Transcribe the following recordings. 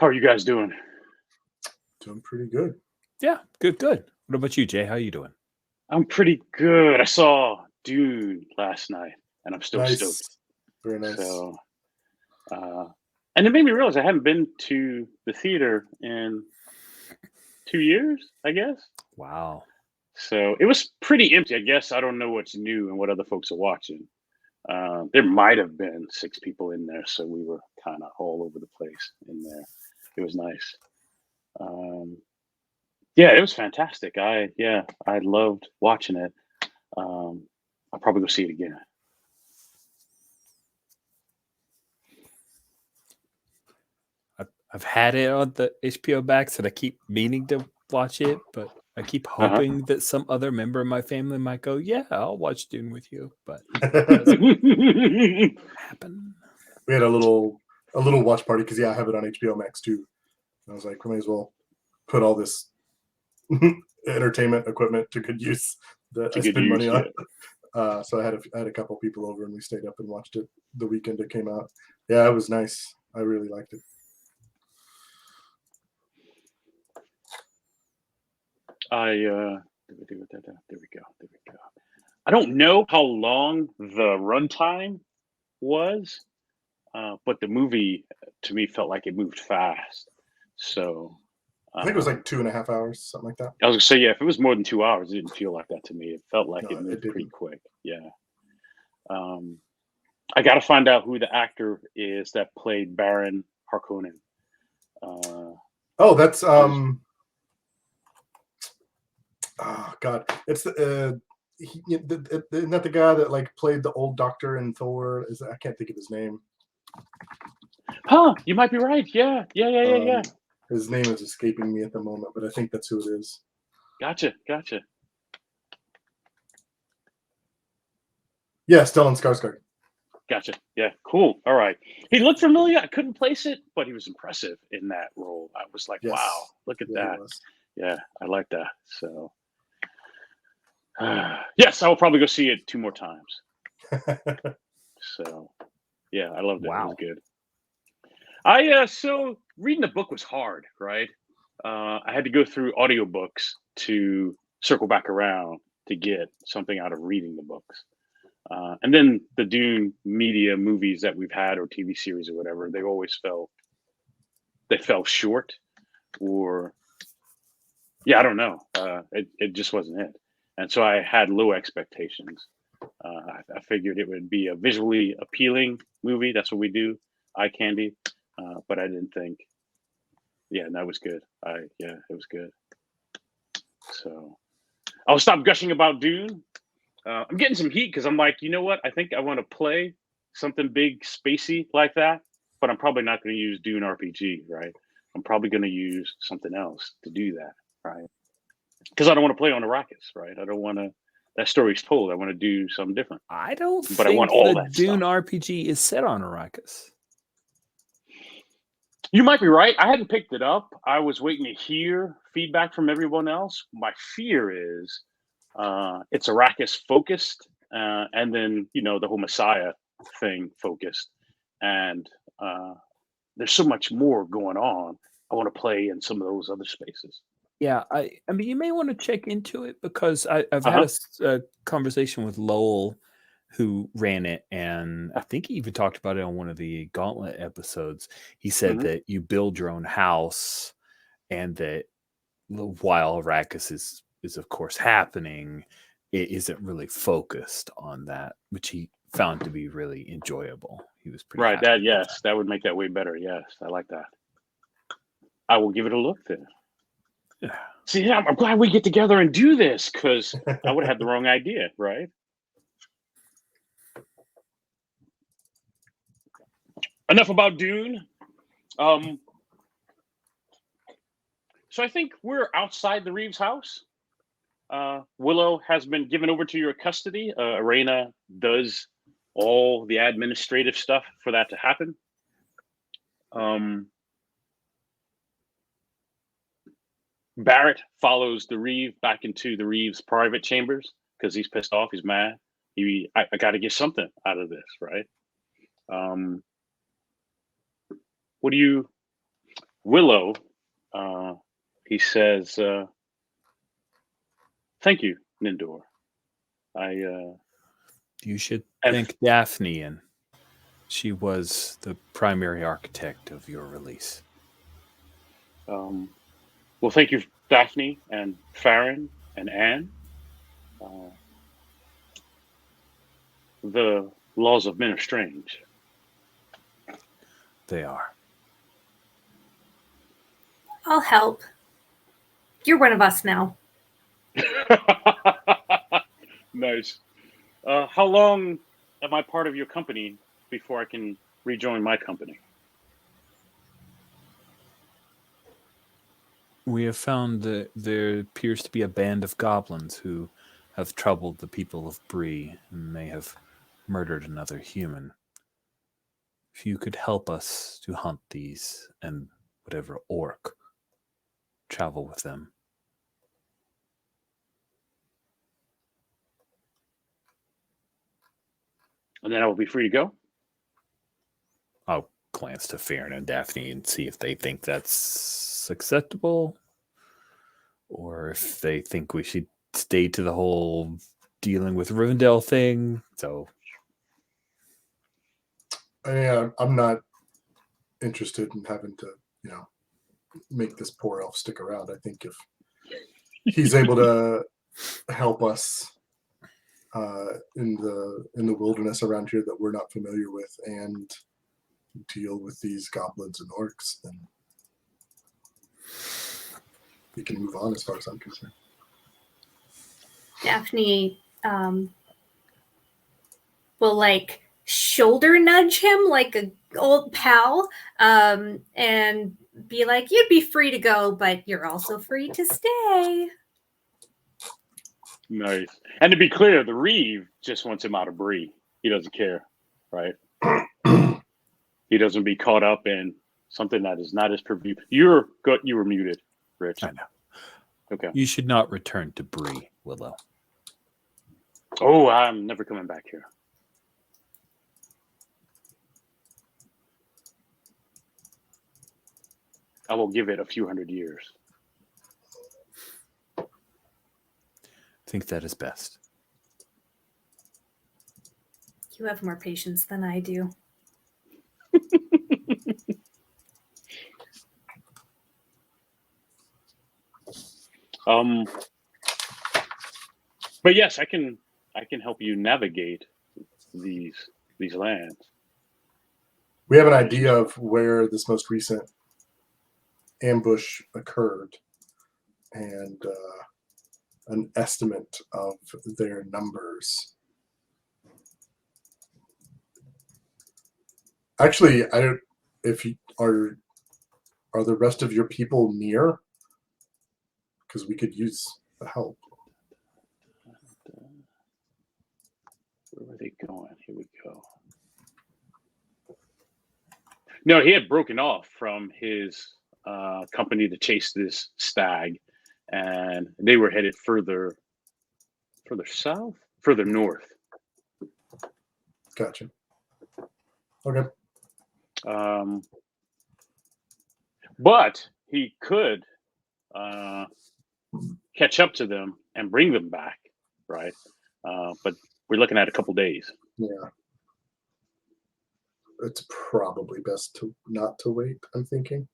How are you guys doing? Doing pretty good. Yeah, good, good. What about you, Jay? How you doing? I'm pretty good. I saw Dune last night, and I'm still stoked. Nice. Very nice. So, uh, and it made me realize I haven't been to the theater in 2 years, I guess. Wow. So it was pretty empty. I guess I don't know what's new and what other folks are watching. There might have been 6 people in there, so we were kind of all over the place in there. It was nice. Yeah, it was fantastic. I loved watching it. I'll probably go see it again. I've had it on the HBO Max, and I keep meaning to watch it, but I keep hoping that some other member of my family might go, "Yeah, I'll watch Dune with you," but it doesn't happen. We had a little watch party because I have it on HBO Max too. And I was like, we may as well put all this entertainment equipment to good use that I spend money on. So I had a couple people over, and we stayed up and watched it the weekend it came out. Yeah, it was nice. I really liked it. There we go. I don't know how long the runtime was, but the movie to me felt like it moved fast. So I think it was like 2.5 hours, something like that. I was gonna say, yeah, if it was more than 2 hours, it didn't feel like that to me. It felt like it moved pretty quick. Yeah. I got to find out who the actor is that played Baron Harkonnen. That's oh God, it's isn't that the guy that like played the old Doctor in Thor? I can't think of his name. Huh? You might be right. Yeah. His name is escaping me at the moment, but I think that's who it is. Gotcha. Yeah, Stellan Skarsgård. Gotcha. Yeah, cool. All right. He looked familiar. I couldn't place it, but he was impressive in that role. I was like, Yes. wow, look at that. Yeah, I like that. So, yes, I will probably go see it 2 more times. So, yeah, I loved it. Wow. It was good. So reading the book was hard, right? I had to go through audiobooks to circle back around to get something out of reading the books. And then the Dune media movies that we've had or TV series or whatever, they always fell short, or I don't know. It just wasn't it. And so I had low expectations. I figured it would be a visually appealing movie. That's what we do, eye candy. But I didn't think. Yeah, that was good. It was good. So I'll stop gushing about Dune. I'm getting some heat because I'm like, you know what? I think I want to play something big, spacey like that, but I'm probably not going to use Dune RPG, right? I'm probably going to use something else to do that, right? Because I don't want to play on Arrakis, right? I don't want to. That story's told. I want to do something different. I don't think I want all the Dune RPG is set on Arrakis. You might be right. I hadn't picked it up. I was waiting to hear feedback from everyone else. My fear is it's Arrakis focused, and then the whole Messiah thing focused, and there's so much more going on. I want to play in some of those other spaces. Yeah, I mean, you may want to check into it because I've had a conversation with Lowell, who ran it, and I think he even talked about it on one of the Gauntlet episodes. He said that you build your own house, and that while Arrakis is of course happening, it isn't really focused on that, which he found to be really enjoyable. He was pretty right. That would make that way better. Yes, I like that. I will give it a look then. Yeah. See, I'm glad we get together and do this because I would have had the wrong idea, right? Enough about Dune. So I think we're outside the Reeves house. Willow has been given over to your custody. Arena does all the administrative stuff for that to happen. Barrett follows the Reeve back into the Reeves private chambers because he's pissed off. He's mad. I got to get something out of this, right? What do you? Willow, he says, "Thank you, Nindor. You should And- thank Daphne, and she was the primary architect of your release." Well, thank you, Daphne and Farron and Anne. The laws of men are strange. They are. I'll help. You're one of us now. Nice. How long am I part of your company before I can rejoin my company? We have found that there appears to be a band of goblins who have troubled the people of Bree and may have murdered another human. If you could help us to hunt these and whatever orc, travel with them. And then I will be free to go? I'll glance to Farron and Daphne and see if they think that's acceptable, or if they think we should stay to the whole dealing with Rivendell thing. So, I'm not interested in having to, make this poor elf stick around. I think if he's able to help us in the wilderness around here that we're not familiar with and deal with these goblins and orcs, then we can move on as far as I'm concerned. Daphne will shoulder nudge him like an old pal, and be like, "You'd be free to go, but you're also free to stay." Nice. And to be clear, the Reeve just wants him out of Bree. He doesn't care, right? He doesn't be caught up in something that is not his purview. You were muted, Rich. I know. Okay. You should not return to Bree, Willow. Oh, I'm never coming back here. I will give it a few hundred years. I think that is best. You have more patience than I do. But yes, I can help you navigate these lands. We have an idea of where this most recent ambush occurred and an estimate of their numbers. Actually, I don't. If you are the rest of your people near? Because we could use the help. Where were they going? Here we go. No, he had broken off from his company to chase this stag, and they were headed further south, further north. Gotcha. Okay. But he could catch up to them and bring them back, right? But we're looking at a couple days. Yeah. It's probably best not to wait, I'm thinking.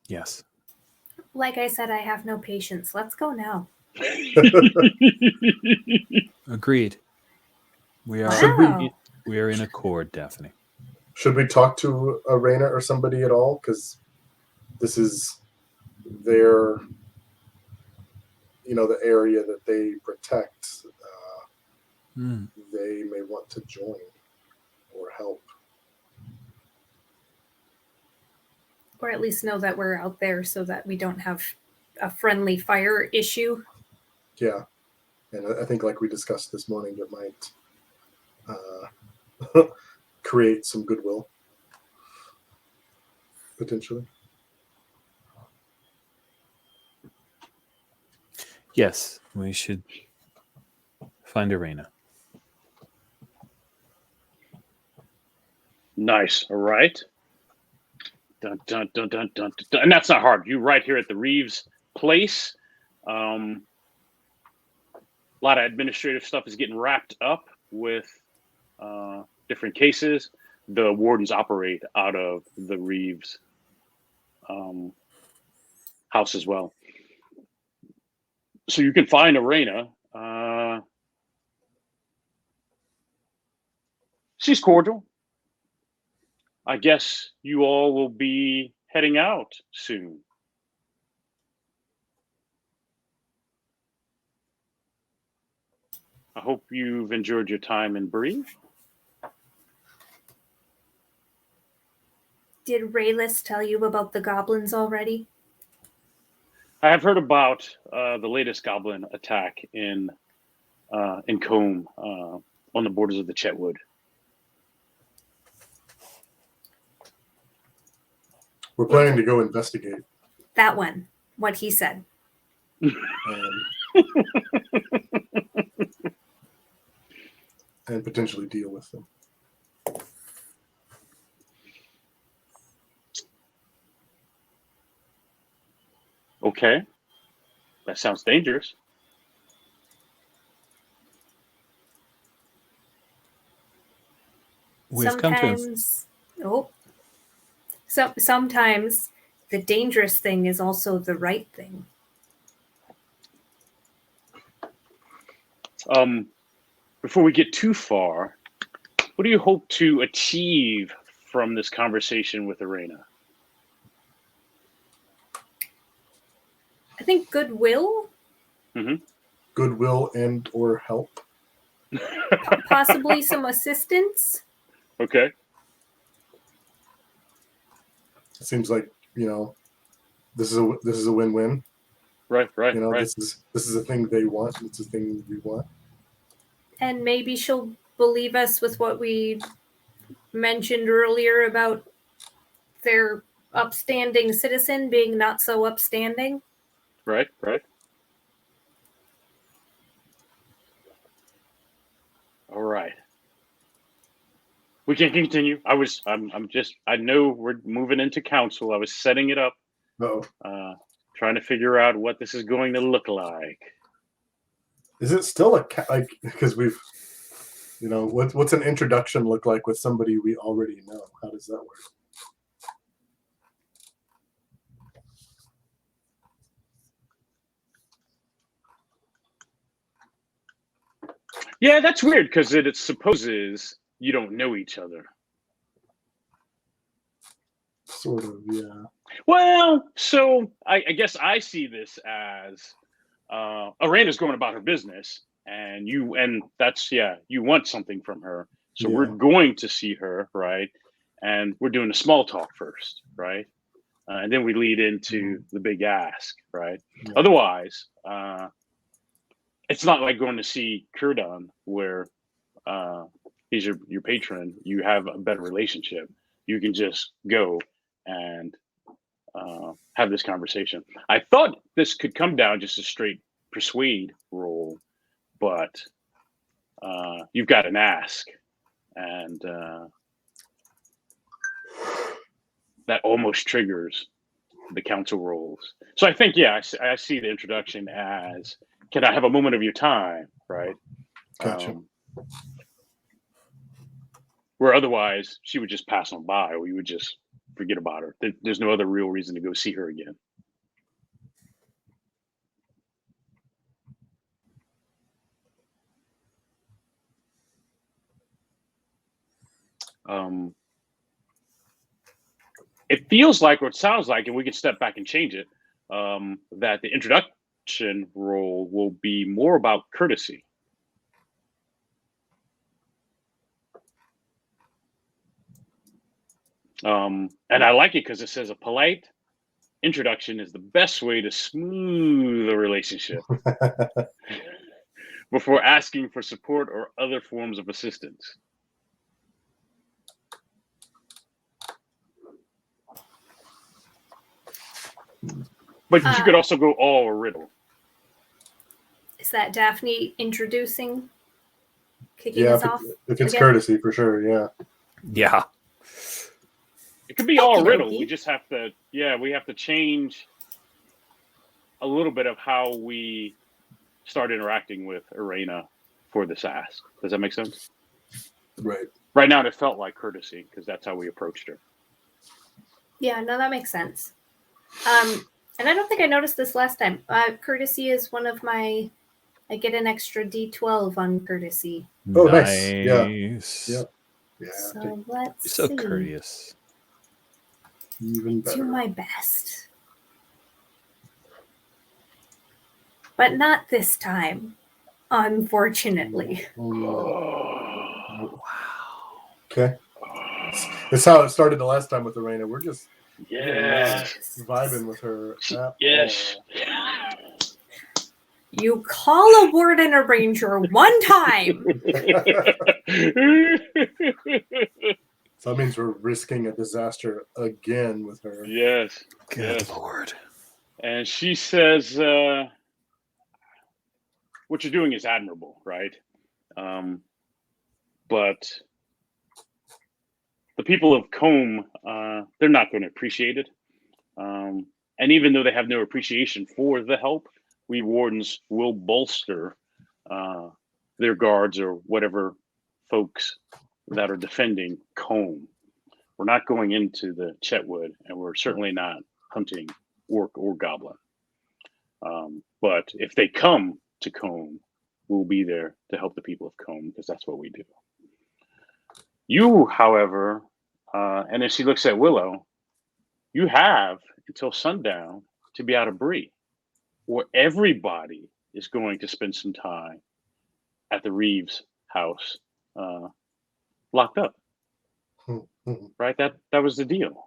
Yes. Like I said, I have no patience. Let's go now. Agreed. We are Wow. we are in accord, Daphne. Should we talk to Arena or somebody at all? Because this is their, the area that they protect. They may want to join or help. Or at least know that we're out there so that we don't have a friendly fire issue. Yeah. And I think like we discussed this morning, it might create some goodwill. Potentially. Yes, we should find Arena. Nice. All right. Dun, dun, dun, dun, dun, dun. And that's not hard. You right here at the Reeves place. A lot of administrative stuff is getting wrapped up with different cases. The wardens operate out of the Reeves house as well. So you can find Arena. She's cordial. I guess you all will be heading out soon. I hope you've enjoyed your time in Bree. Did Rayless tell you about the goblins already? I have heard about the latest goblin attack in Combe on the borders of the Chetwood. We're planning to go investigate. That one, what he said. And potentially deal with them. Okay. That sounds dangerous. Sometimes the dangerous thing is also the right thing. Before we get too far, what do you hope to achieve from this conversation with Arena? I think goodwill. Mm-hmm. Goodwill and or help. Possibly some assistance. Okay. It seems like, this is a win-win. Right. This is a thing they want. It's a thing we want. And maybe she'll believe us with what we mentioned earlier about their upstanding citizen being not so upstanding. Right. All right. We can continue. I know we're moving into council. I was setting it up. Trying to figure out what this is going to look like. Is it still because we've, what's an introduction look like with somebody we already know? How does that work? Yeah, that's weird because it supposes you don't know each other. Sort of, yeah. Well, so I guess I see this as Arena's going about her business, and you want something from her. So we're going to see her, right? And we're doing a small talk first, right? And then we lead into the big ask, right? Yeah. Otherwise, it's not like going to see Kurdan where he's your patron. You have a better relationship. You can just go and have this conversation. I thought this could come down just a straight persuade roll, but you've got an ask, and that almost triggers the council rolls. So I think, I see the introduction as, can I have a moment of your time, right? Gotcha. Where otherwise she would just pass on by, or you would just forget about her. There's no other real reason to go see her again. It feels like, or it sounds like, and we can step back and change it, that the introduction role will be more about courtesy. And I like it because it says a polite introduction is the best way to smooth a relationship before asking for support or other forms of assistance. But you could also go all riddle. Is that Daphne introducing, kicking us off? If it's courtesy, for sure, yeah. Yeah. It could be all Okie riddle. dokie. We just have to, we have to change a little bit of how we start interacting with Irena for this ask. Does that make sense? Right. Right now, it felt like courtesy because that's how we approached her. Yeah, no, that makes sense. And I don't think I noticed this last time. Courtesy is one of my. I get an extra D12 on courtesy. Oh, nice. Yeah. Yeah. Yeah. So let's You're so see. courteous. Even better. Do my best. But not this time, unfortunately. Wow. Okay. That's how it started the last time with Irena. We're just Yes. vibing with her. Yes. You call a warden a ranger one time. So that means we're risking a disaster again with her. Yes. Good Yes. Lord. And she says, what you're doing is admirable, right? But the people of Combe, they're not going to appreciate it. And even though they have no appreciation for the help, we wardens will bolster their guards or whatever folks that are defending Combe. We're not going into the Chetwood, and we're certainly not hunting orc or goblin. But if they come to Combe, we'll be there to help the people of Combe because that's what we do. You, however, and then she looks at Willow, you have until sundown to be out of Bree, where everybody is going to spend some time at the Reeves house, locked up. Right? That was the deal.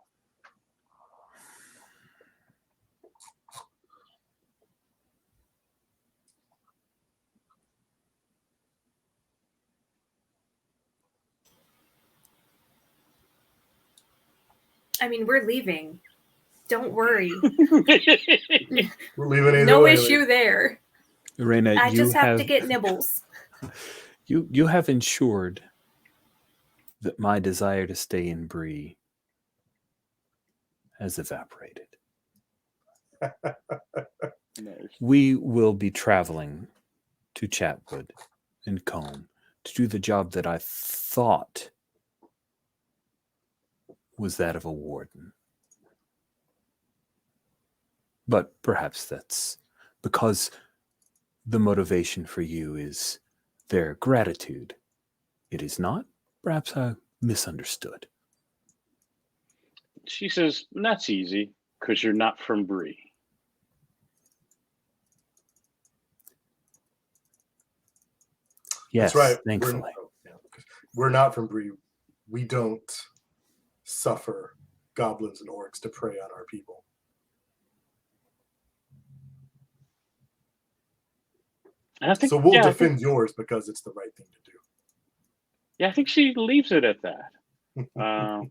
I mean, we're leaving. Don't worry. We're leaving either No way. issue there. Irena, I you just have to get nibbles. You have ensured that my desire to stay in Bree has evaporated. Nice. We will be traveling to Chatwood and Combe to do the job that I thought was that of a warden. But perhaps that's because the motivation for you is their gratitude. It is not. Perhaps I misunderstood. She says, that's easy because you're not from Bree. Yes, That's right. thankfully. We're not from Bree. We don't suffer goblins and orcs to prey on our people. And I think, So we'll I think- defend yours because it's the right thing to do. Yeah, I think she leaves it at that. Damn.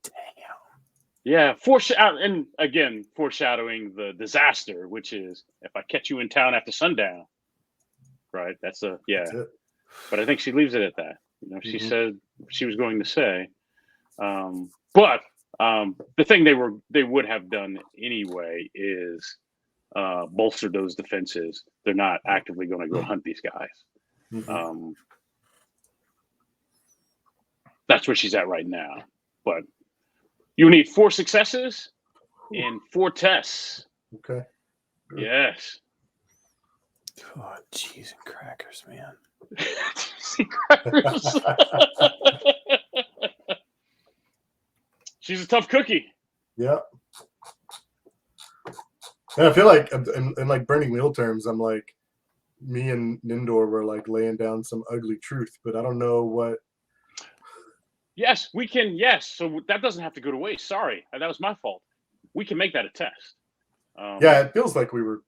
Yeah, and again, foreshadowing the disaster, which is if I catch you in town after sundown, right? That's That's it. but I think she leaves it at that. You know, she Mhm. said she was going to say, but the thing they would have done anyway is bolster those defenses. They're not actively going to go hunt these guys. Mhm. That's where she's at right now. But you need 4 successes and 4 tests. Okay. Good. Yes. Oh, cheese and crackers, man. She's a tough cookie. Yeah. And I feel like, in like Burning Wheel terms, I'm like, me and Nindor were like laying down some ugly truth, but I don't know what. Yes, we can. Yes. So that doesn't have to go to waste. Sorry. That was my fault. We can make that a test. Yeah, it feels like we were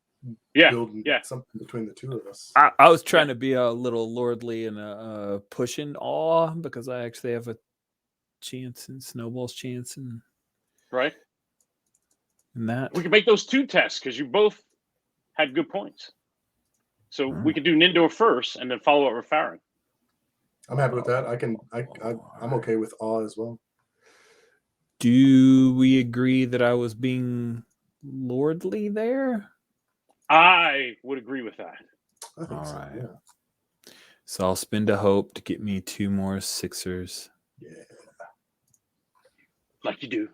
Yeah. building Yeah. something between the two of us. I was trying to be a little lordly and pushing awe because I actually have a chance in Snowball's chance and Right. that. We can make those 2 tests because you both had good points. So we could do Nindor first and then follow up with Farron. I'm happy with that. I'm okay with awe as well. Do we agree that I was being lordly there? I would agree with that. I think All so. right. Yeah. So I'll spend a hope to get me 2 more Sixers. Yeah. Like you do.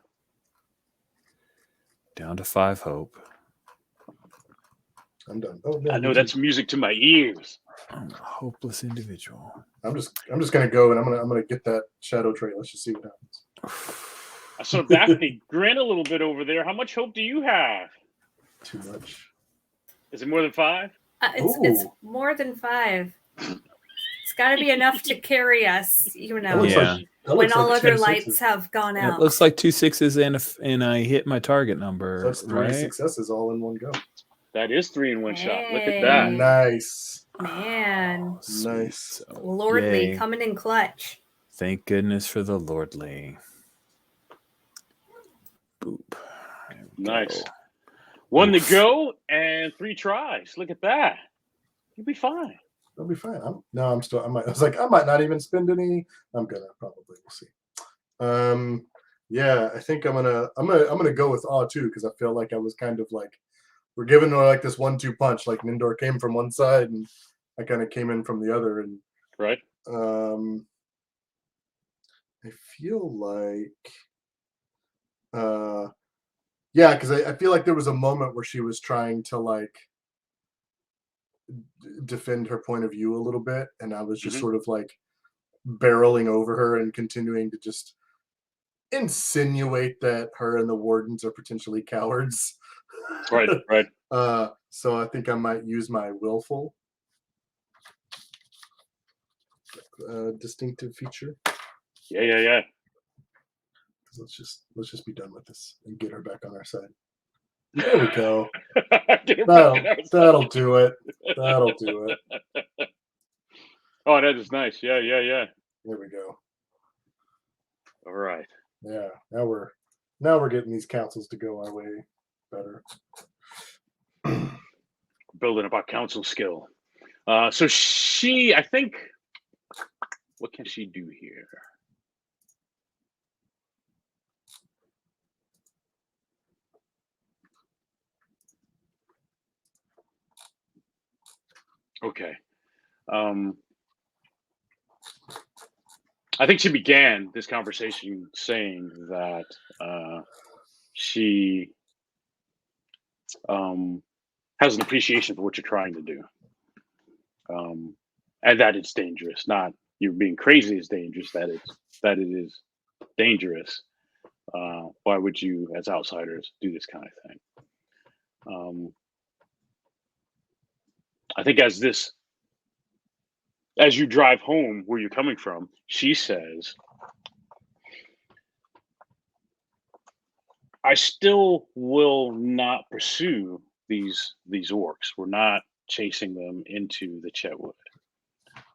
Down to 5 hope. I'm done. Oh no. I know me that's too. music to my ears. I'm a hopeless individual. I'm just gonna go and I'm gonna get that shadow trait. Let's just see what happens. I saw Daphne grin a little bit over there. How much hope do you have? Too much. Is it more than 5? It's Ooh. more than 5. It's got to be enough to carry us, you know, looks Yeah. that when looks all like other 10 lights sixes. have gone It out. looks like 2 6s and I hit my target number. So that's 3 right? successes all in one go. That is 3 in one shot. Look at Hey. that. Nice. Man, Oh, sweet. Nice. So, lordly yay. coming in clutch. Thank goodness for the lordly. Boop. There we Nice. go. 1 to Oof. go and 3 tries. Look at that. You'll be fine. That'll be fine. I might not even spend any. I'm gonna probably. We'll see. Yeah, I think I'm gonna go with awe too, because I feel like I was kind of like we're giving her like this 1-2 punch. Like Nindor came from one side and I kind of came in from the other, and Right? I feel like yeah, because I feel like there was a moment where she was trying to like defend her point of view a little bit, and I was just Mhm. sort of like barreling over her and continuing to just insinuate that her and the wardens are potentially cowards. Right, right. So I think I might use my willful distinctive feature. Yeah. Let's just be done with this and get her back on our side. There we go. Get her back in our side. That'll do it. That'll do it. Oh, that is nice. Yeah. There we go. All right. Yeah. Now we're getting these councils to go our way better. Building up our council skill. So she, I think, what can she do here? Okay. I think she began this conversation saying that she has an appreciation for what you're trying to do, and that it's dangerous. Not you being crazy is dangerous. That it is dangerous. Why would you, as outsiders, do this kind of thing? I think as you drive home where you're coming from, she says, I still will not pursue these orcs. We're not chasing them into the Chetwood.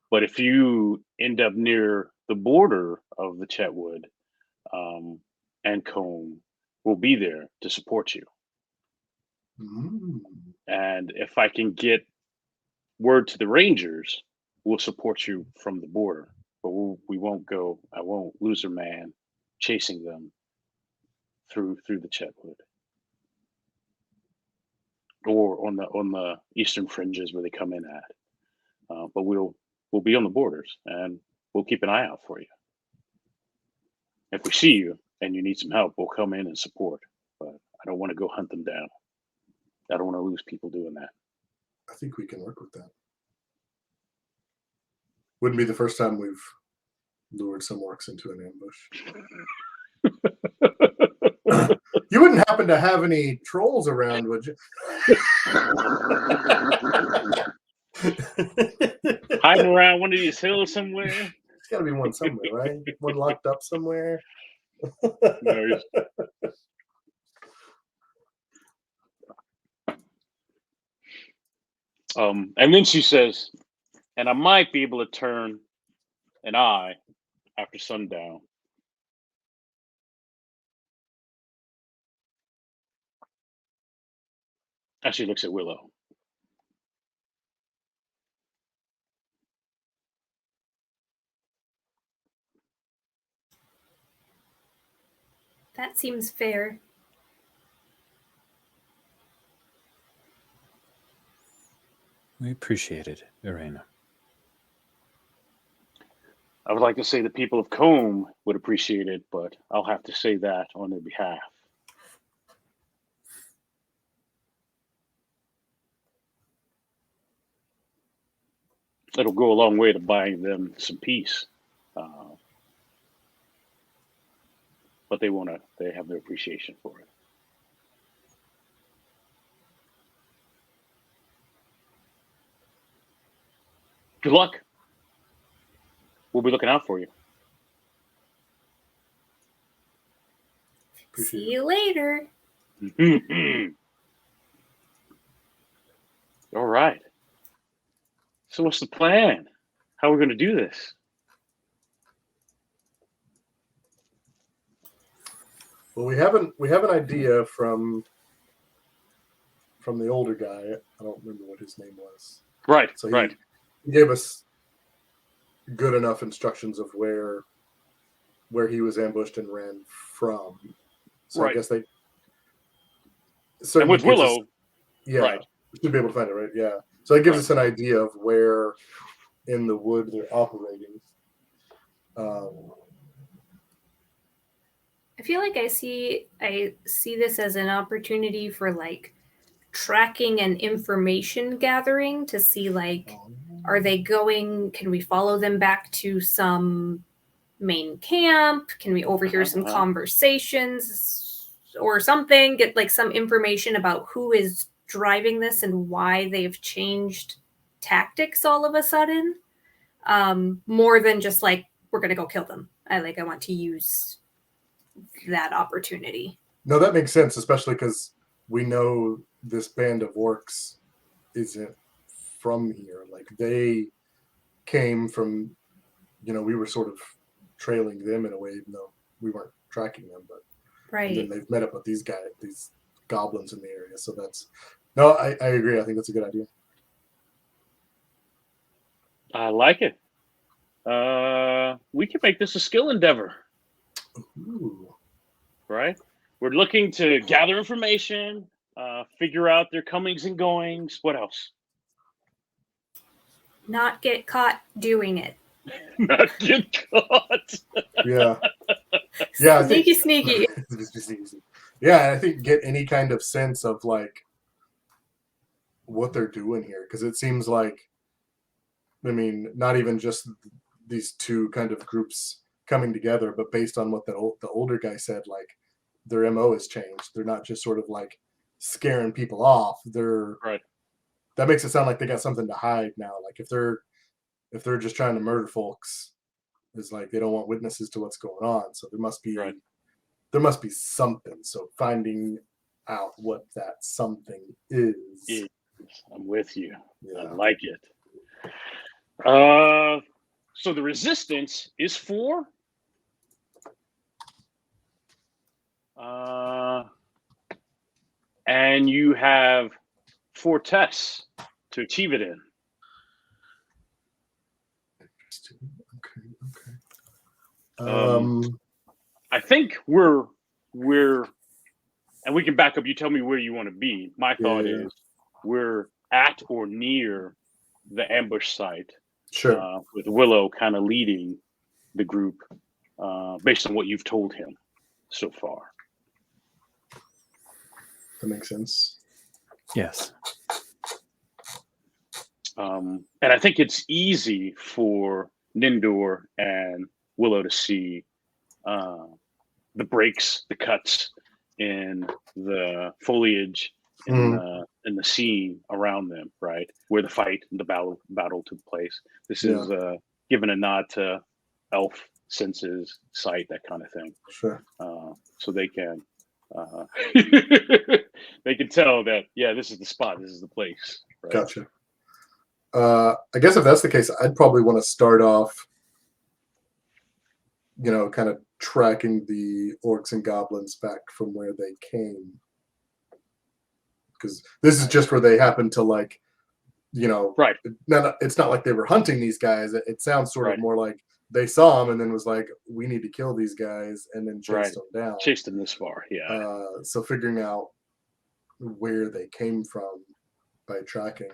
But if you end up near the border of the Chetwood and Combe, we'll be there to support you. And if I can get word to the Rangers, we'll support you from the border. But we won't go. I won't lose a man chasing them through the Chetwood or on the eastern fringes where they come in at. But we'll be on the borders and we'll keep an eye out for you. If we see you and you need some help, we'll come in and support. But I don't want to go hunt them down. I don't want to lose people doing that. I think we can work with that. Wouldn't be the first time we've lured some orcs into an ambush. You wouldn't happen to have any trolls around, would you? Hiding around one of these hills somewhere. There's got to be one somewhere, right? One locked up somewhere. No, and then she says, and I might be able to turn an eye after sundown. As she looks at Willow. That seems fair. We appreciate it, Irena. I would like to say the people of Combe would appreciate it, but I'll have to say that on their behalf. It'll go a long way to buying them some peace. But they have their appreciation for it. Good luck. We'll be looking out for you. Appreciate See you later. All right. So what's the plan? How are we going to do this? Well, we have an idea from the older guy. I don't remember what his name was. Right. So right. He gave us good enough instructions of where he was ambushed and ran from. So Right. I guess they. So And with Willow, right. We should be able to find it, right? Yeah. So it gives us an idea of where in the wood they're operating. I feel like I see this as an opportunity for like tracking and information gathering to see like, are they going, can we follow them back to some main camp? Can we overhear some conversations or something? Get like some information about who is driving this and why they've changed tactics all of a sudden. More than just like, we're going to go kill them. I want to use that opportunity. No, that makes sense, especially because we know this band of orcs isn't from here. Like they came from, we were sort of trailing them in a way, even though we weren't tracking them. But right. And then they've met up with these goblins in the area. So I agree. I think that's a good idea. I like it. We can make this a skill endeavor. Ooh. Right? We're looking to gather information, figure out their comings and goings. What else? Not get caught doing it. Not get caught. Yeah. Yeah. Sneaky. Yeah, I think get any kind of sense of like what they're doing here, because it seems like, not even just these two kind of groups coming together, but based on what the older guy said, like their MO has changed. They're not just sort of like scaring people off. They're right. That makes it sound like they got something to hide now. Like if they're just trying to murder folks, it's like they don't want witnesses to what's going on. So there must be something. So finding out what that something is. I'm with you. Yeah. I like it. So the resistance is 4. And you have 4 tests to achieve it in. Interesting. Okay. I think we're, and we can back up. You tell me where you want to be. My thought is we're at or near the ambush site. Sure. With Willow kind of leading the group based on what you've told him so far. That makes sense. Yes. And I think it's easy for Nindor and Willow to see the breaks, the cuts in the foliage, in the scene around them, right? Where the fight and the battle took place. This is given a nod to elf senses, sight, that kind of thing. Sure. So they can they can tell that, this is the spot, this is the place. Right? Gotcha. I guess if that's the case, I'd probably want to start off, kind of tracking the orcs and goblins back from where they came. Because this is just where they happen to right. It's not like they were hunting these guys. It sounds sort of more like they saw him and then was like, we need to kill these guys, and then chased them down. Chased them this far, yeah. So figuring out where they came from by tracking,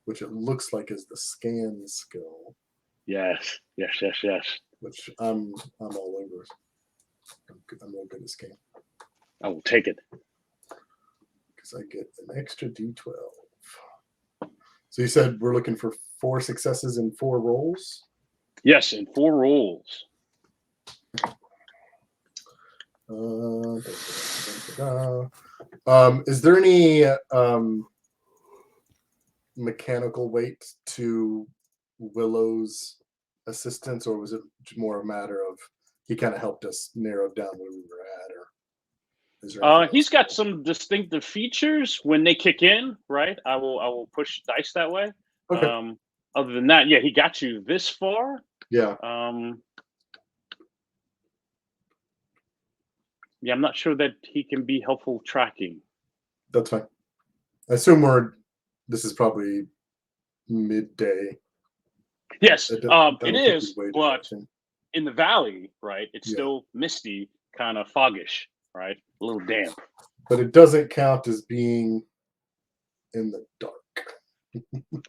which it looks like is the scan skill. Yes. Which I'm all over. I'm real good at scan. I will take it. Because I get an extra D12. So you said we're looking for 4 successes in 4 rolls? Yes, in 4 rolls. Is there any mechanical weight to Willow's assistance, or was it more a matter of he kind of helped us narrow down where we were at? Or is there he's got some distinctive features when they kick in, right? I will push dice that way. Okay. Other than that, yeah, he got you this far. Yeah. Yeah, I'm not sure that he can be helpful tracking. That's fine. I assume this is probably midday. Yes, it is, but attention. In the valley, right, it's Yeah. still misty, kind of foggish, right? A little damp. But it doesn't count as being in the dark.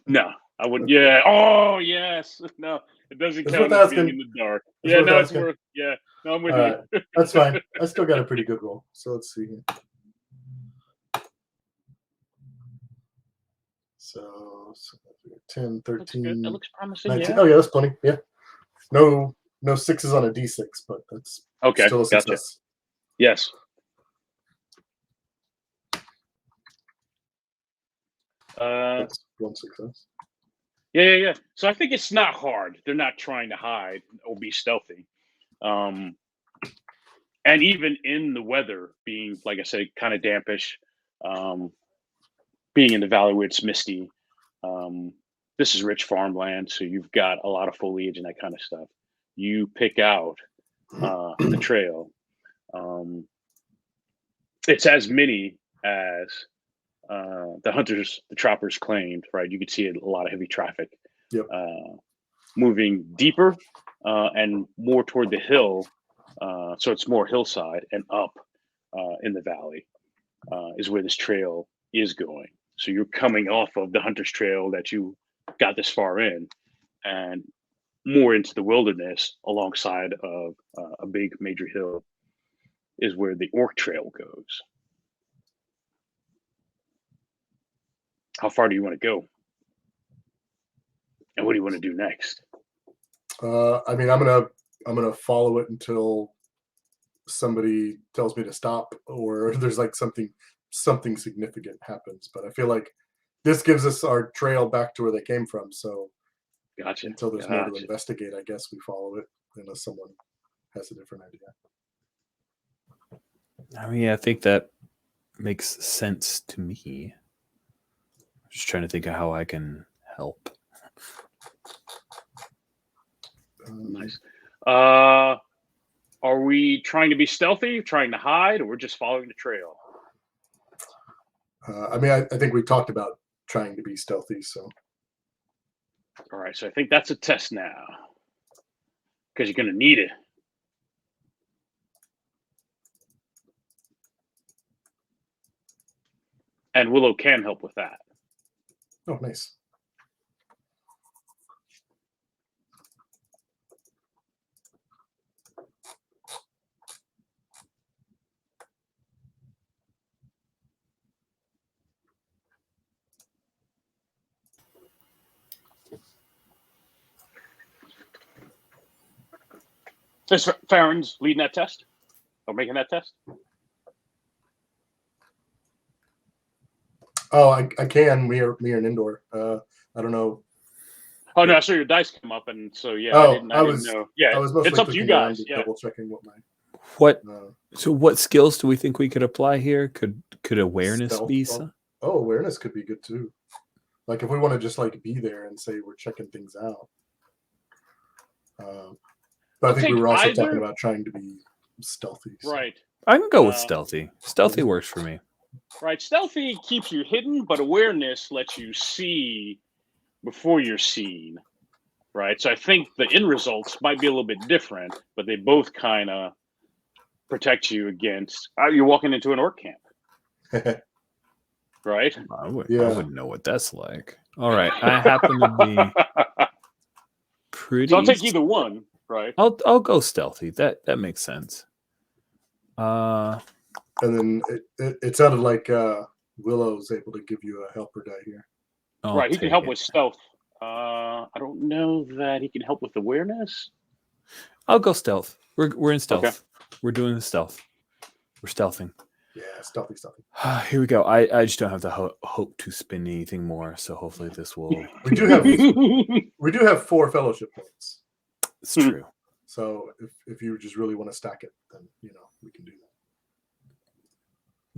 No, I wouldn't. Yeah. Oh, yes. No, it doesn't It's count worth as being asking. in the dark. It's Yeah, worth no, it's asking. worth. Yeah, no, I'm with All you. right. That's fine. I still got a pretty good roll. So let's see here. So 10, Looks good. 13, That looks promising. 19. Yeah. Oh, yeah, that's plenty. Yeah. No 6s on a D6, but that's Okay. still a Gotcha. success. Yes. That's 1 success. Yeah. So I think it's not hard. They're not trying to hide or be stealthy. And even in the weather being, like I said, kind of dampish, being in the valley where it's misty, this is rich farmland, so you've got a lot of foliage and that kind of stuff. You pick out the trail. It's as many as the trappers claimed, right? You could see a lot of heavy traffic. Yep. Moving deeper and more toward the hill, so it's more hillside and up in the valley is where this trail is going. So you're coming off of the hunter's trail that you got this far in, and more into the wilderness alongside of a big major hill is where the orc trail goes. How far do you want to go? And what do you want to do next? I mean, I'm gonna follow it until somebody tells me to stop, or there's like something significant happens. But I feel like this gives us our trail back to where they came from. So Gotcha. until there's more to investigate, I guess we follow it unless someone has a different idea. I mean, I think that makes sense to me. Just trying to think of how I can help. Nice. Are we trying to be stealthy, trying to hide, or we're just following the trail? I mean, I think we talked about trying to be stealthy. So, all right. So I think that's a test now, because you're going to need it. And Willow can help with that. Oh, nice. Is Farron's leading that test? Or making that test? Oh, I can. Me or an indoor. I don't know. Oh no! I saw your dice come up, and so yeah. Oh, I didn't know. Yeah, I was mostly it's up to you guys. Yeah. Double checking what my. So what skills do we think we could apply here? Could awareness Stealth, be? Oh, awareness could be good too. Like if we want to just like be there and say we're checking things out. But I think we were also talking about trying to be stealthy. So. Right. I can go with stealthy. Stealthy works for me. Right. Stealthy keeps you hidden, but awareness lets you see before you're seen. right? So I think the end results might be a little bit different, but they both kind of protect you against. You're walking into an orc camp, right? I Yeah. wouldn't know what that's like. All right, I happen to be pretty. So I'll take either one, right? I'll go stealthy. That makes sense. And then it sounded like Willow's able to give you a helper die here. Right, he can help it. with stealth. I don't know that he can help with awareness. I'll go stealth. We're in stealth. Okay. We're doing the stealth. We're stealthing. Yeah, stealthy. Here we go. I just don't have the hope to spend anything more. So hopefully this will. We do have 4 fellowship points. It's true. So if you just really want to stack it, then we can do that.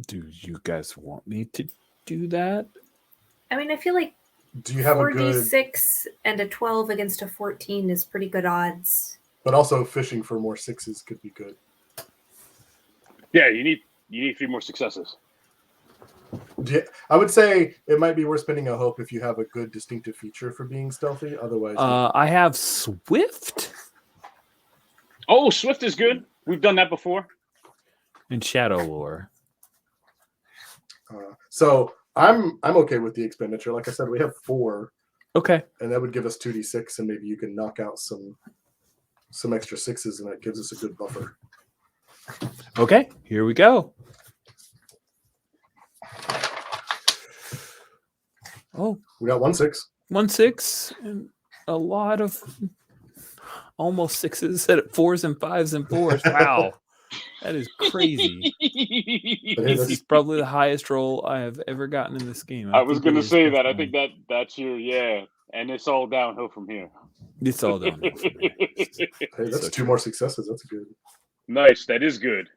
Do you guys want me to do that? I mean, I feel like Do you have a good? 4d6 and a 12 against a 14 is pretty good odds. But also fishing for more 6s could be good. Yeah, you need 3 more successes. I would say it might be worth spending a hope if you have a good distinctive feature for being stealthy. Otherwise, I have Swift Oh, Swift is good. We've done that before. and Shadow Lore. so I'm okay with the expenditure. Like I said, we have 4, Okay. and that would give us 2d6, and maybe you can knock out some extra 6s, and that gives us a good buffer. Okay. Here we go. Oh, We got 1 6. 1 6 and a lot of almost 6s at 4s and 5s and 4s. Wow. That is crazy. This is probably the highest roll I have ever gotten in this game. I was think going it to is say that. I definitely- think that's your, and it's all downhill from here. It's all done. Hey, that's So 2 more successes. That's good. Nice. That is good.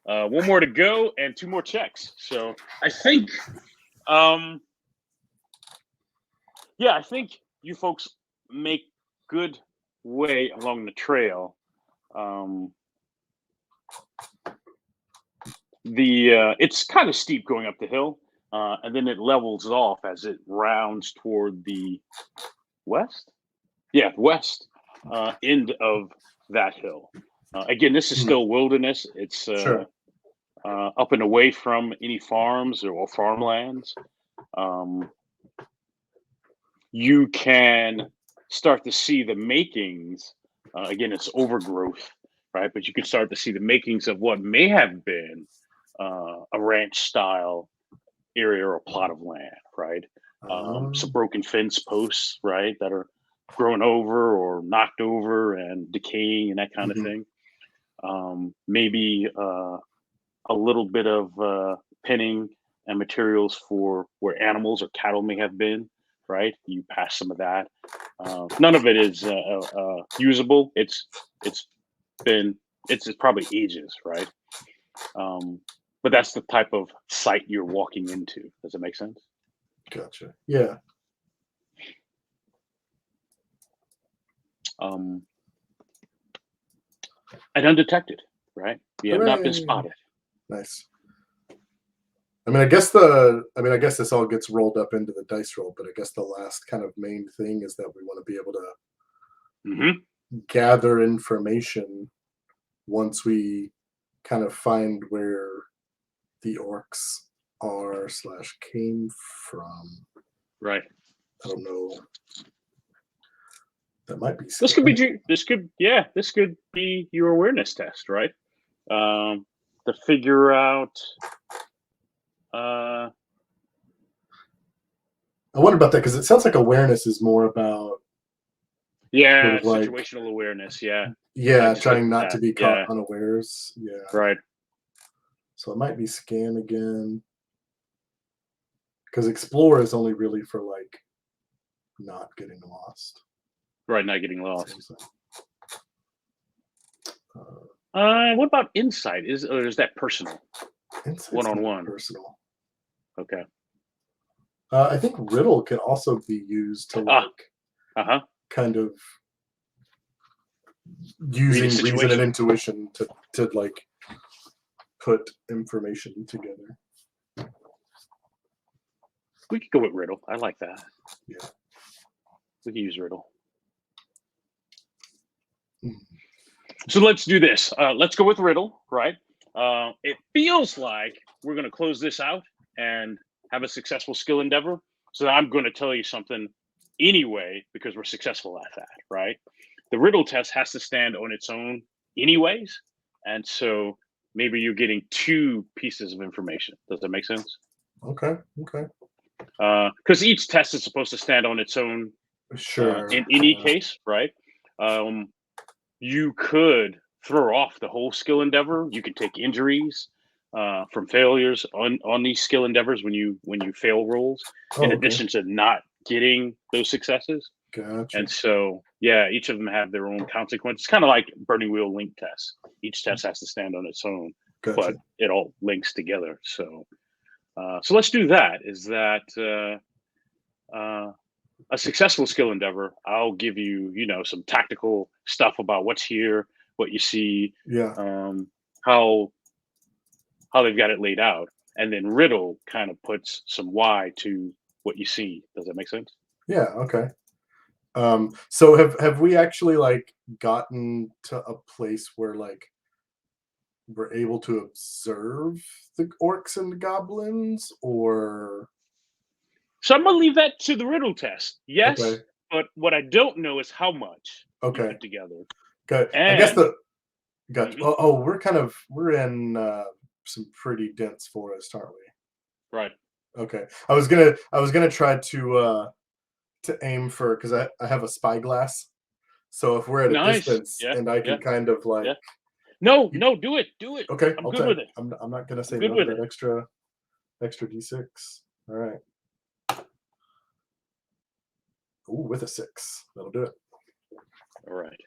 1 more to go and 2 more checks. So I think, I think you folks make good way along the trail. It's kind of steep going up the hill, and then it levels off as it rounds toward the west. Yeah, west end of that hill. Again, this is still wilderness. It's Sure. Up and away from any farms or farmlands. You can start to see the makings. Again, it's overgrowth, right? But you can start to see the makings of what may have been a ranch-style area or a plot of land, right? Some broken fence posts, right, that are grown over or knocked over and decaying and that kind of thing. Maybe a little bit of pinning and materials for where animals or cattle may have been, right? You pass some of that. None of it is usable. It's probably ages, right? But that's the type of site you're walking into. Does it make sense? Gotcha. Yeah. And undetected, right? You have not been Hooray. spotted. Nice. I mean, I guess this all gets rolled up into the dice roll, but I guess the last kind of main thing is that we want to be able to gather information once we kind of find where the orcs are / came from. Right. I don't know. That might be. This could be your awareness test, right? To figure out. I wonder about that because it sounds like awareness is more about. Yeah, sort of like- situational awareness. Yeah. Yeah, Like trying not that, to be caught unawares. Yeah. Right. So it might be scan again. Because explore is only really for like not getting lost. Right. Not getting lost. Uh, What about insight? Is that personal? Insight's One-on-one. personal. Okay. I think riddle can also be used to like kind of using reason situation. and intuition to like put information together. We could go with riddle. I like that. Yeah. We can use riddle. So let's do this. Let's go with Riddle, right? It feels like we're going to close this out and have a successful skill endeavor. So I'm going to tell you something anyway because we're successful at that, right? The Riddle test has to stand on its own anyways. And so maybe you're getting two pieces of information. Does that make sense? Okay. Because each test is supposed to stand on its own Sure. in any case, right? You could throw off the whole skill endeavor. You could take injuries from failures on these skill endeavors when you fail rolls, in addition to not getting those successes. Gotcha. And so, yeah, each of them have their own consequences. Kind of like Burning Wheel link tests. Each test has to stand on its own, but it all links together. So, so let's do that. Is that a successful skill endeavor? I'll give you, some tactical stuff about what's here, what you see, how they've got it laid out, and then Riddle kind of puts some why to what you see. Does that make sense? Yeah. Okay. So have we actually gotten to a place where we're able to observe the orcs and goblins, or? So I'm gonna leave that to the Riddle test. Yes, but what I don't know is how much you put together. Good. I guess gotcha. Mm-hmm. We're in some pretty dense forest, aren't we? Right. Okay. I was gonna try to aim for, because I have a spyglass. So if we're at a distance and I can kind of No, do it. Okay, I'm good with it. I'm not gonna say no to that extra D6. All right. Ooh, with a 6. That'll do it. All right.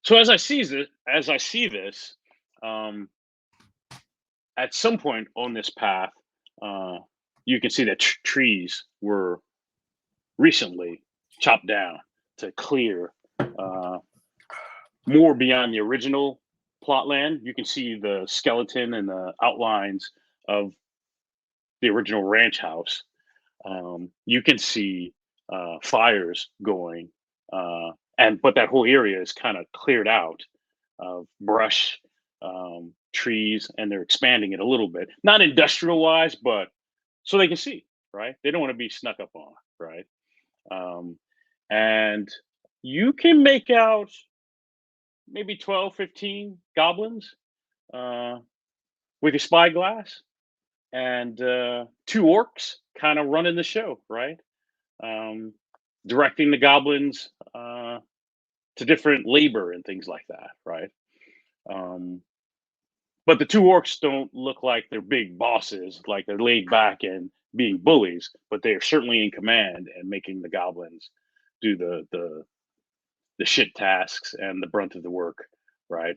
So as I see this, at some point on this path, you can see that trees were recently chopped down to clear more beyond the original plot land. You can see the skeleton and the outlines of the original ranch house. You can see fires going, but that whole area is kind of cleared out of brush, trees, and they're expanding it a little bit, not industrial wise, but so they can see, right? They don't want to be snuck up on, right? And you can make out maybe 12, 15 goblins with your spyglass, and 2 orcs kind of running the show, right? Directing the goblins to different labor and things like that, right? But the 2 orcs don't look like they're big bosses, like they're laid back and being bullies, but they are certainly in command and making the goblins do the shit tasks and the brunt of the work, right?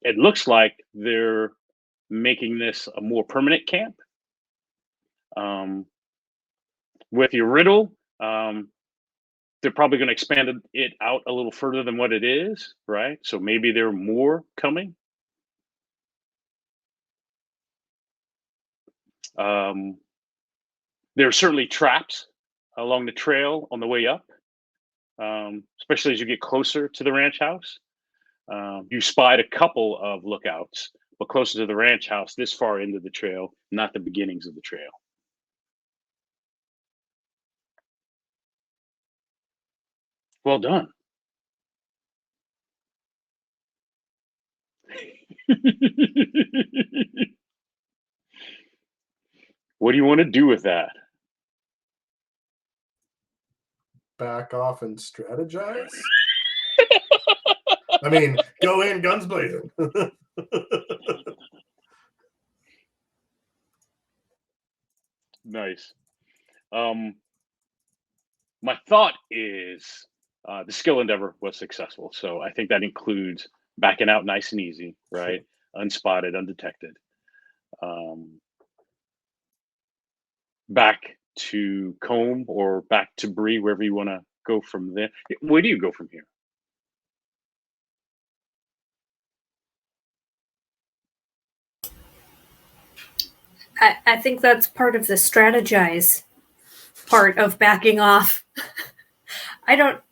It looks like they're making this a more permanent camp. With your Riddle, they're probably going to expand it out a little further than what it is, right? So maybe there are more coming. There are certainly traps along the trail on the way up, especially as you get closer to the ranch house. You spied a couple of lookouts, but closer to the ranch house, this far into the trail, not the beginnings of the trail. Well done. What do you want to do with that? Back off and strategize? I mean, go in guns blazing. Nice. My thought is the skill endeavor was successful. So I think that includes backing out nice and easy, right? Unspotted, undetected. Back to Combe or back to Bree, wherever you want to go from there. Where do you go from here? I think that's part of the strategize. part of backing off. I don't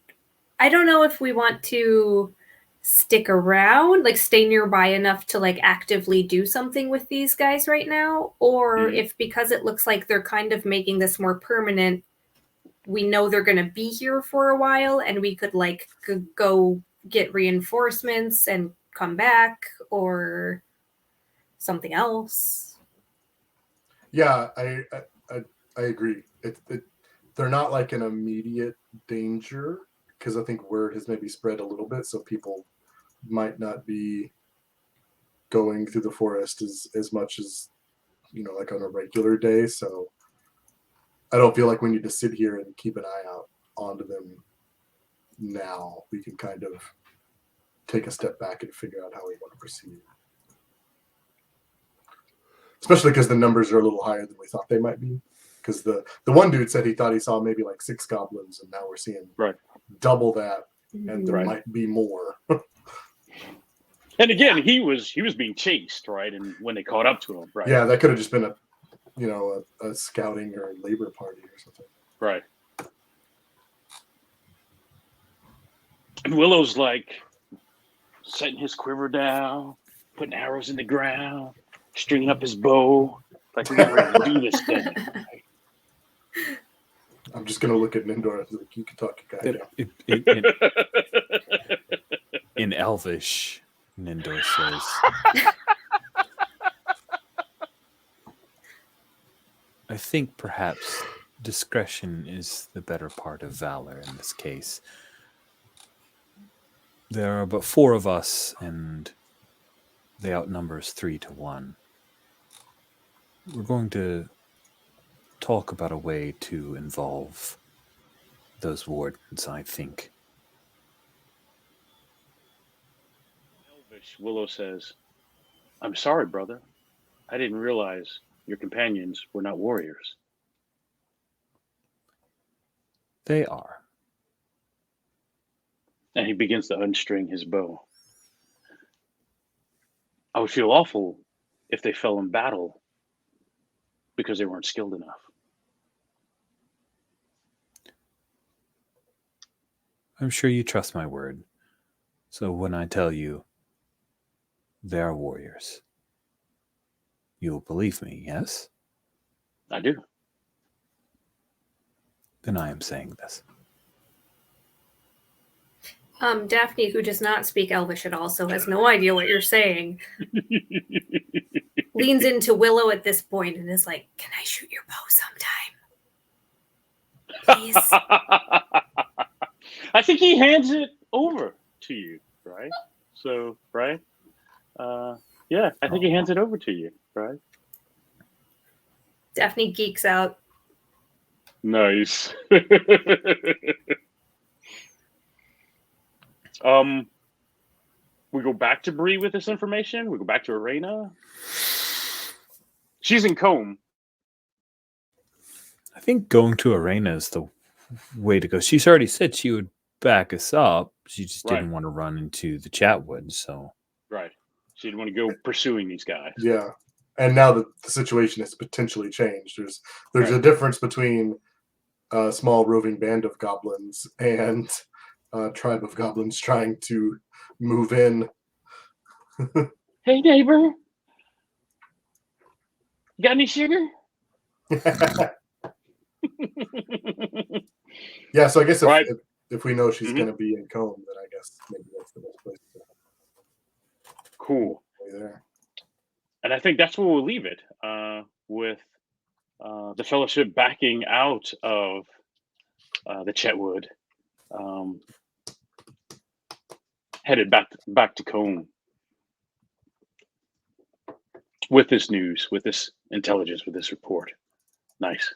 know if we want to stick around, like stay nearby enough to like actively do something with these guys right now, or if because it looks like they're kind of making this more permanent, we know they're going to be here for a while and we could like go get reinforcements and come back or something else. Yeah, I agree. They're not like an immediate danger because I think word has maybe spread a little bit, so people might not be going through the forest as much as, you know, like on a regular day. So I don't feel like we need to sit here and keep an eye out onto them now. We can kind of take a step back and figure out how we want to proceed. Especially because the numbers are a little higher than we thought they might be. Because the one dude said he thought he saw maybe like 6 goblins, and now we're seeing double that, and there might be more. And again, he was being chased, right? And when they caught up to him, right? Yeah, that could have just been a scouting or a labor party or something. Right. And Willow's like setting his quiver down, putting arrows in the ground, stringing up his bow, like we're ready to do this thing. I'm just gonna look at Nindor and like, you can talk your guy down. In Elvish, Nindor says, I think perhaps discretion is the better part of valor in this case. There are but 4 of us, and they outnumber us 3-1. We're going to talk about a way to involve those wardens, I think. Elvish, Willow says, I'm sorry, brother. I didn't realize your companions were not warriors. They are. And he begins to unstring his bow. I would feel awful if they fell in battle because they weren't skilled enough. I'm sure you trust my word. So when I tell you they are warriors, you'll believe me, yes? I do. Then I am saying this. Daphne, who does not speak Elvish at all, so has no idea what you're saying, leans into Willow at this point and is like, can I shoot your bow sometime? Please? I think he hands it over to you, right? So, right? Yeah, I think he hands it over to you, right? Daphne geeks out. Nice. We go back to Bree with this information. We go back to Arena. She's in Combe. I think going to Arena is the way to go. She's already said she would back us up. She just didn't want to run into the Chatwood, so. Right. She didn't want to go pursuing these guys. Yeah. And now that the situation has potentially changed, there's a difference between a small roving band of goblins and a tribe of goblins trying to move in. Hey, neighbor. Got any sugar? Yeah, so I guess if we know she's going to be in Combe, then I guess maybe that's the best place to go. Cool. There. And I think that's where we'll leave it, with the Fellowship backing out of the Chetwood, headed back to Combe with this news, with this intelligence, with this report. Nice.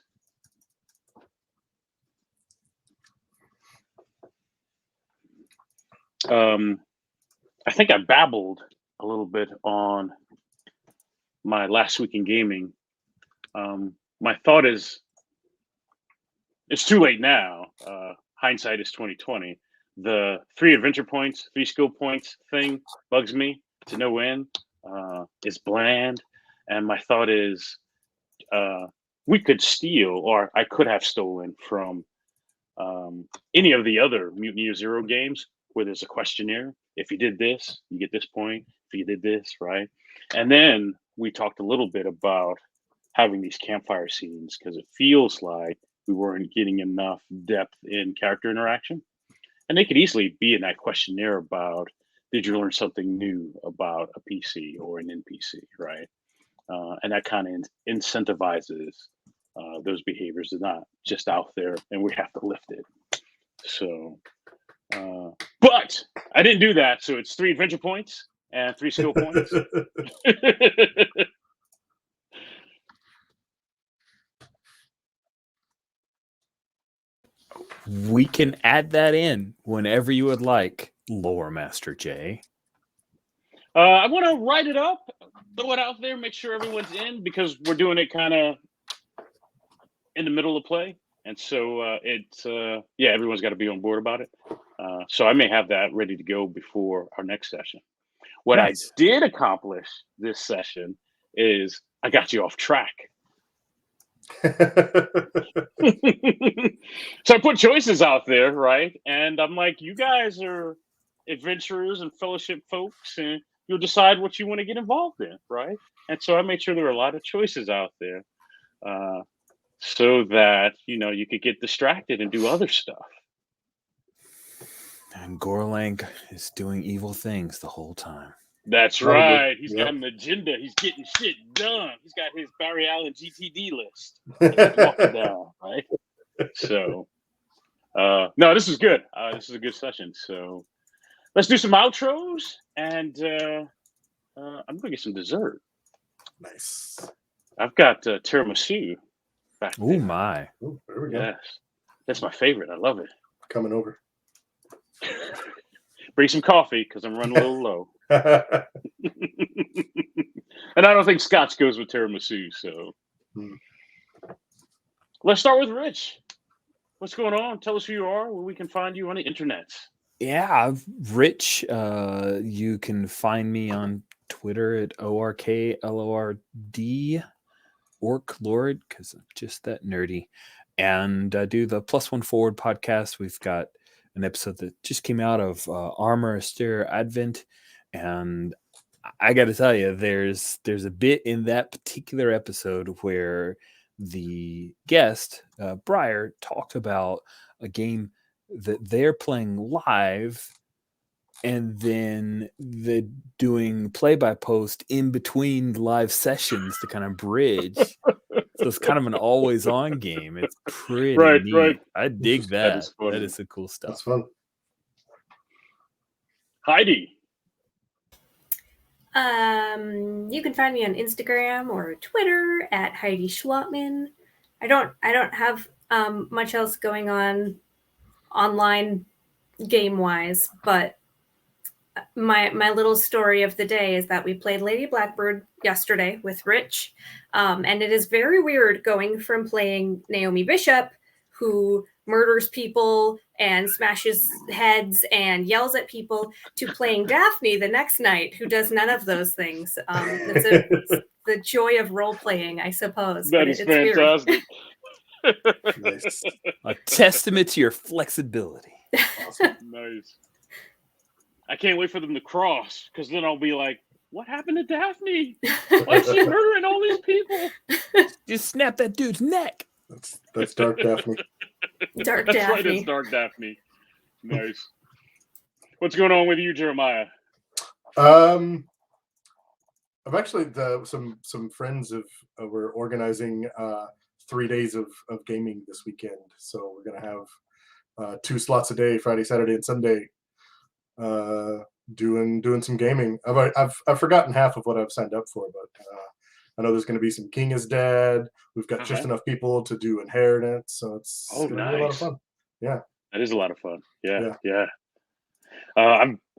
I think I babbled a little bit on my last week in gaming. My thought is, it's too late now. Hindsight is 2020. The 3 adventure points, 3 skill points thing bugs me to no end. It's bland, and my thought is, we could steal, or I could have stolen from any of the other Mutant Year Zero games where there's a questionnaire. If you did this, you get this point. If you did this, right? And then we talked a little bit about having these campfire scenes because it feels like we weren't getting enough depth in character interaction. And they could easily be in that questionnaire about, did you learn something new about a PC or an NPC, right? And that kind of incentivizes those behaviors. They're not just out there and we have to lift it. So, but I didn't do that. So it's 3 adventure points and 3 skill points. We can add that in whenever you would like, Lore Master J. I want to write it up, throw it out there, make sure everyone's in because we're doing it kind of in the middle of play. And so everyone's got to be on board about it. So I may have that ready to go before our next session. What Nice. I did accomplish this session is I got you off track. So I put choices out there, right? And I'm like, you guys are adventurers and fellowship folks, and you'll decide what you want to get involved in, right? And so I made sure there were a lot of choices out there so that, you could get distracted and do other stuff. And Gorlang is doing evil things the whole time. That's Probably. right. He's Yep. got an agenda. He's getting shit done. He's got his Barry Allen GTD list. He's walking down, right? So, no, this is good. This is a good session. So, let's do some outros, and I'm gonna get some dessert. Nice. I've got tiramisu back Oh there. my. Ooh, there we go. Yes, that's my favorite. I love it. Coming over. Bring some coffee because I'm running a little low. And I don't think scotch goes with tiramisu. So let's start with Rich. What's going on? Tell us who you are, where we can find you on the internet. Yeah, Rich. You can find me on Twitter at ORKLORD, Orklord, because I'm just that nerdy. And I do the Plus One Forward podcast. We've got an episode that just came out of Armor Austere Advent. And I got to tell you, there's a bit in that particular episode where the guest, Briar, talked about a game that they're playing live and then the doing play-by-post in between live sessions to kind of bridge. So it's kind of an always-on game. It's pretty neat. Right. I dig that. is funny. That is some cool stuff. That's fun. Heidi. You can find me on Instagram or Twitter at Heidi Schwatman. I don't have much else going on online game wise, but my little story of the day is that we played Lady Blackbird yesterday with Rich, and it is very weird going from playing Naomi Bishop, who murders people and smashes heads and yells at people, to playing Daphne the next night, who does none of those things. It's the joy of role playing, I suppose. That is fantastic. Nice. A testament to your flexibility. Awesome. Nice. I can't wait for them to cross, because then I'll be like, what happened to Daphne? Why is she murdering all these people? Just snap that dude's neck. That's Dark Daphne. Dark That's Daphne. right, it's Dark Daphne. Nice. What's going on with you, Jeremiah? I've actually some friends were organizing 3 days of gaming this weekend, so we're gonna have 2 slots a day, Friday, Saturday, and Sunday, doing some gaming. I've forgotten half of what I've signed up for, but I know there's going to be some King is Dead. We've got just enough people to do Inheritance, so it's gonna be a lot of fun. Yeah, that is a lot of fun. Yeah.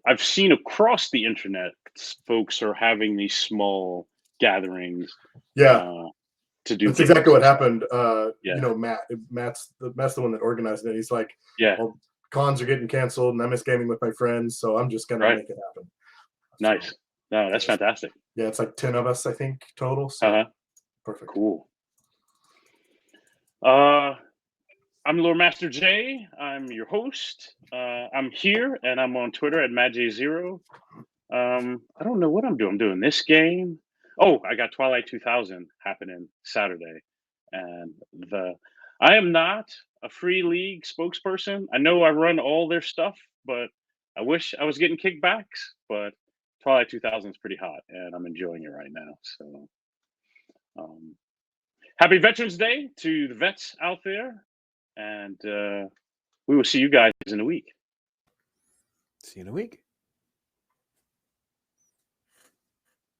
I've seen across the internet, folks are having these small gatherings. Yeah. To do. That's exactly what happened. Yeah. You know, Matt's the one that organized it. He's like, yeah, well, cons are getting canceled, and I miss gaming with my friends, so I'm just gonna make it happen. Nice. So, no, that's fantastic. Yeah, it's like 10 of us, I think, total. So perfect. Cool. I'm Lore Master J. I'm your host. I'm here, and I'm on Twitter at MadJ0. I don't know what I'm doing. I'm doing this game. Oh, I got Twilight 2000 happening Saturday, and I am not a Free League spokesperson. I know I run all their stuff, but I wish I was getting kickbacks. But Twilight 2000 is pretty hot, and I'm enjoying it right now. So, happy Veterans Day to the vets out there, and we will see you guys in a week. See you in a week.